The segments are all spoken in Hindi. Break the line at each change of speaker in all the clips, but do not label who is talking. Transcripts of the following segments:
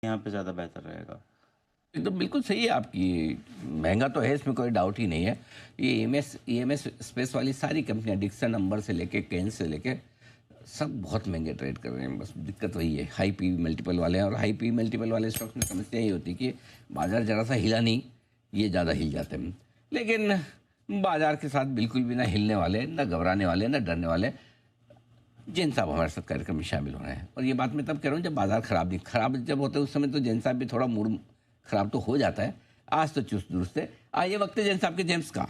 यहाँ पे ज़्यादा बेहतर रहेगा।
एकदम बिल्कुल सही है आपकी। महंगा तो है, इसमें कोई डाउट ही नहीं है। ये ईएमएस स्पेस वाली सारी कंपनियां, डिक्सन नंबर से लेके केन से लेके सब बहुत महंगे ट्रेड कर रहे हैं। बस दिक्कत वही है, हाई पी मल्टीपल वाले हैं। और हाई पी मल्टीपल वाले स्टॉक्स में समस्या यही होती है कि बाजार जरा सा हिला नहीं, ये ज़्यादा हिल जाते हैं। लेकिन बाजार के साथ बिल्कुल भी ना हिलने वाले, ना घबराने वाले, ना डरने वाले जैन साहब हमारे साथ कार्यक्रम में शामिल हो रहे हैं। और ये बात मैं तब कह रहा हूँ जब बाजार खराब जब होता है उस समय तो जैन साहब भी थोड़ा मूड खराब तो हो जाता है। आज तो चुस्त दुरुस्त है। आइए वक्त है जैन साहब के जेम्स का।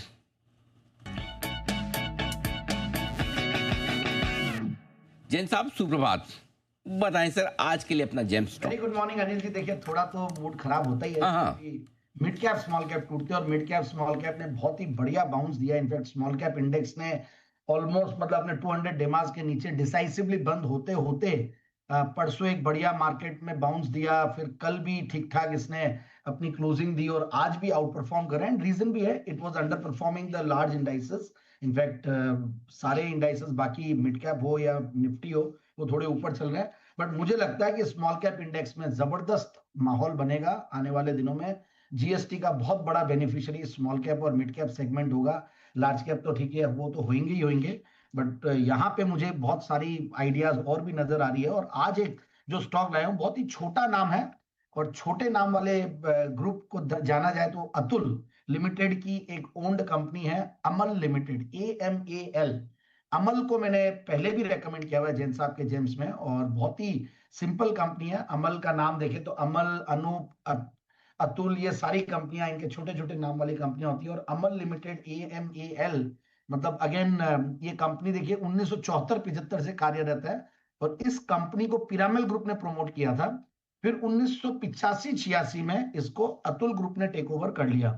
जैन साहब सुप्रभात, बताएं सर आज के लिए अपना gems
very
stock.
Good morning Anil ji. देखिए थोड़ा तो मूड खराब होता ही है
हाँ हाँ।
क्योंकि मिड कैप स्मॉल कैप टूटते हैं और मिड कैप स्मॉल कैप ने बहुत ही बढ़िया बाउंस दिया। इनफैक्ट स्मॉल कैप इंडेक्स ने ऑलमोस्ट मतलब अपने 200 डेमास के नीचे डिसाइसिवली बंद होते होते परसों एक बढ़िया मार्केट में बाउंस दिया। फिर कल भी ठीक ठाक इसने अपनी क्लोजिंग दी और आज भी आउट परफॉर्म कर रहे हैं। रीजन भी है, it was under performing the large indices. In fact सारे इंडाइसेस बाकी मिड कैप हो या निफ्टी हो वो थोड़े ऊपर चल रहे हैं। बट मुझे लगता है कि स्मॉल कैप इंडेक्स में जबरदस्त माहौल बनेगा आने वाले दिनों में। जीएसटी का बहुत बड़ा बेनिफिशियरी स्मॉल कैप और मिड कैप सेगमेंट होगा। लार्ज कैप तो ठीक है, वो तो होंगे ही होंगे। बट यहाँ पे मुझे बहुत सारी आइडियाज और भी नजर आ रही है। और आज एक जो स्टॉक लाया हूँ बहुत ही छोटा नाम है और छोटे नाम वाले ग्रुप को जाना जाए तो अतुल लिमिटेड की एक ओन्ड कंपनी है, अमल लिमिटेड, AMAL। अमल को मैंने पहले भी रेकमेंड किया हुआ है जैन साहब के जेम्स में और बहुत ही सिंपल कंपनी है। अमल का नाम देखें तो अमल, अनूप, अतुल, ये सारी कंपनियां इनके छोटे छोटे नाम वाली कंपनियां होती है। और अमल लिमिटेड AMAL मतलब अगेन ये कंपनी देखिए 1974-75 से कार्यरत है और इस कंपनी को पिरामिल ग्रुप ने प्रमोट किया था। फिर 1985-86 में इसको अतुल ग्रुप ने टेक ओवर कर लिया।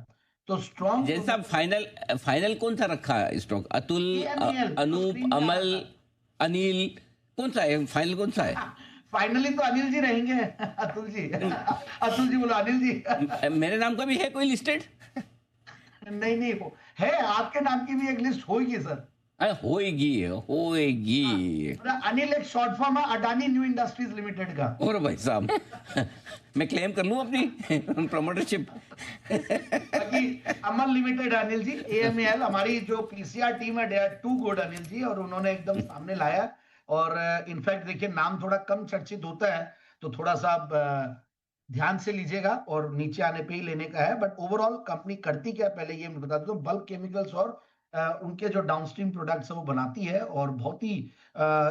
तो स्ट्रॉन्ग
जैन साहब फाइनल फाइनल कौन सा रखा है स्टॉक? अतुल,
AMAL जो
अनूप,
स्क्रीन पे आ रहा
अमल,
था।
अनिल, कौन सा है फाइनल? कौन सा है?
फाइनली तो अनिल जी रहेंगे। अतुल जी, अतुल जी बोलो, अनिल जी।
मेरे नाम का भी है कोई लिस्टेड?
नहीं नहीं हो है, आपके नाम की भी एक लिस्ट होगी सर।
होएगी
हाँ,
होएगी।
अनिल एक शॉर्ट फॉर्म है अडानी न्यू इंडस्ट्रीज लिमिटेड का।
और भाई साहब मैं क्लेम कर लूं अपनी प्रमोटरशिप।
बाकी अमल लिमिटेड अनिल जी, AMAL हमारी जो पीसीआर टीम है, they are too good Anil ji, और उन्होंने एकदम सामने लाया। और इनफैक्ट देखिए नाम थोड़ा कम चर्चित होता है तो थोड़ा सा आप ध्यान से लीजिएगा और नीचे आने पे ही लेने का है। बट ओवरऑल कंपनी करती क्या है, पहले ये मैं बता दूं, बल्क केमिकल्स और उनके जो डाउनस्ट्रीम प्रोडक्ट्स है वो बनाती है और बहुत ही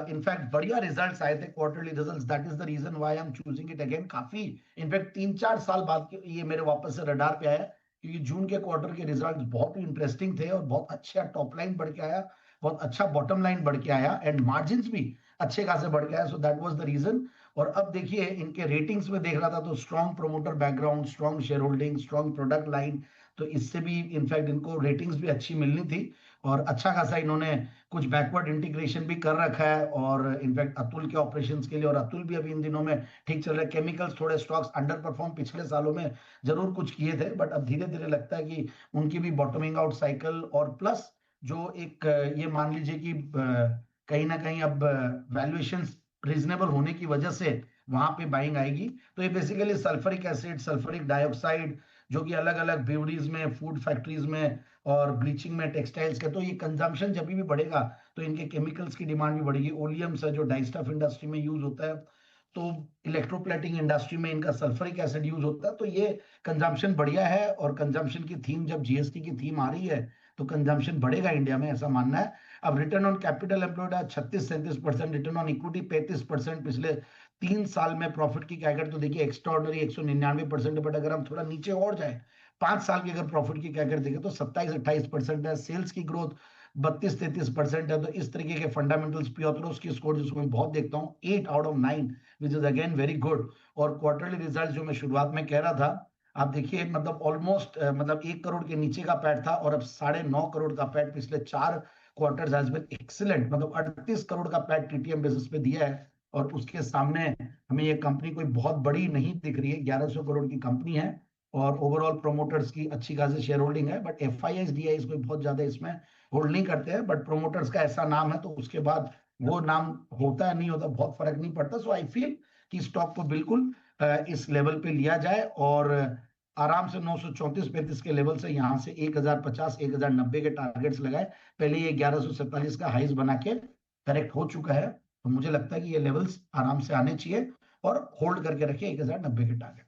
इनफैक्ट बढ़िया रिजल्ट्स आए थे, quarterly results. That is the reason why I am choosing it again. काफी इनफैक्ट 3-4 साल बाद ये मेरे वापस से रडार पे आया क्योंकि जून के क्वार्टर के रिजल्ट बहुत ही इंटरेस्टिंग थे और बहुत अच्छा टॉप लाइन बढ़ के आया, बहुत अच्छा बॉटम लाइन बढ़ के आया एंड मार्जिन भी अच्छे खासे बढ़ के आया। So that was the reason. और अब देखिए इनके रेटिंग्स में देख रहा था तो strong promoter background, strong share holding, strong product line, तो इससे भी इनफैक्ट इनको रेटिंग्स भी अच्छी मिलनी थी। और अच्छा खासा इन्होंने कुछ बैकवर्ड इंटीग्रेशन भी कर रखा है और इनफैक्ट अतुल के ऑपरेशंस के लिए। और अतुल भी अभी इन दिनों में ठीक चल रहा है। केमिकल्स थोड़े स्टॉक्स अंडर परफॉर्म पिछले सालों में जरूर कुछ किए थे बट अब धीरे धीरे लगता है कि उनकी भी बॉटमिंग आउट साइकिल और प्लस जो एक ये मान लीजिए कि कहीं ना कहीं अब वैल्यूएशन रीजनेबल होने की वजह से वहां पे बाइंग आएगी। तो ये basically sulphuric acid, sulphuric dioxide जो कि अलग अलग ब्रूअरीज में, फूड फैक्ट्रीज में और ब्लीचिंग में, टेक्सटाइल्स के, तो ये कंजम्पशन जब भी बढ़ेगा तो इनके केमिकल्स की डिमांड भी बढ़ेगी। ओलियम्स है जो डाइस्टफ इंडस्ट्री में यूज होता है, तो इलेक्ट्रोप्लेटिंग इंडस्ट्री में इनका सल्फरिक एसिड यूज होता है। तो ये कंजम्पशन बढ़िया है और कंजम्पशन की थीम, जब जीएसटी की थीम आ रही है तो कंजम्पशन बढ़ेगा इंडिया में, ऐसा मानना है। अब return on capital employed 36-37%, return on equity 35%, पिछले 3 साल में प्रॉफिट की कैगर तो देखिए एक्स्ट्राऑर्डिनरी 199%। बट अगर हम थोड़ा नीचे और जाए, 5 साल की अगर प्रॉफिट की कैगर देखें तो 27-28% है। सेल्स की ग्रोथ 32-33% है। तो इस तरीके के फंडामेंटल्स, पियोत्रोस की स्कोर जिसको मैं बहुत देखता हूँ, 8/9, which is again very good. और क्वार्टरली रिजल्ट जो मैं शुरुआत में कह रहा था, आप देखिए मतलब ऑलमोस्ट मतलब 1 करोड़ के नीचे का पैट था और अब 9.5 करोड़ का पैट पिछले 4 क्वार्टर्स हैज बीन एक्सीलेंट। मतलब 38 करोड़ का पैट टीटीएम बेसिस पे दिया है और उसके सामने हमें ये कंपनी कोई बहुत बड़ी नहीं दिख रही है। 1100 करोड़ की कंपनी है और ओवरऑल प्रोमोटर्स की अच्छी खासी शेयर होल्डिंग है। बट FIIs DIs कोई बहुत ज्यादा इसमें होल्ड नहीं करते हैं। बट प्रोमोटर्स का ऐसा नाम है तो उसके बाद वो नाम होता है नहीं होता बहुत फर्क नहीं पड़ता। सो आई फील कि स्टॉक को बिल्कुल इस लेवल पे लिया जाए और आराम से 934-35 के लेवल से यहाँ से 1050 1090 के टारगेट्स लगाए। पहले ये 1147 का हाइज बना के करेक्ट हो चुका है, तो मुझे लगता है कि ये लेवल्स आराम से आने चाहिए और होल्ड करके रखे 1090 के टारगेट।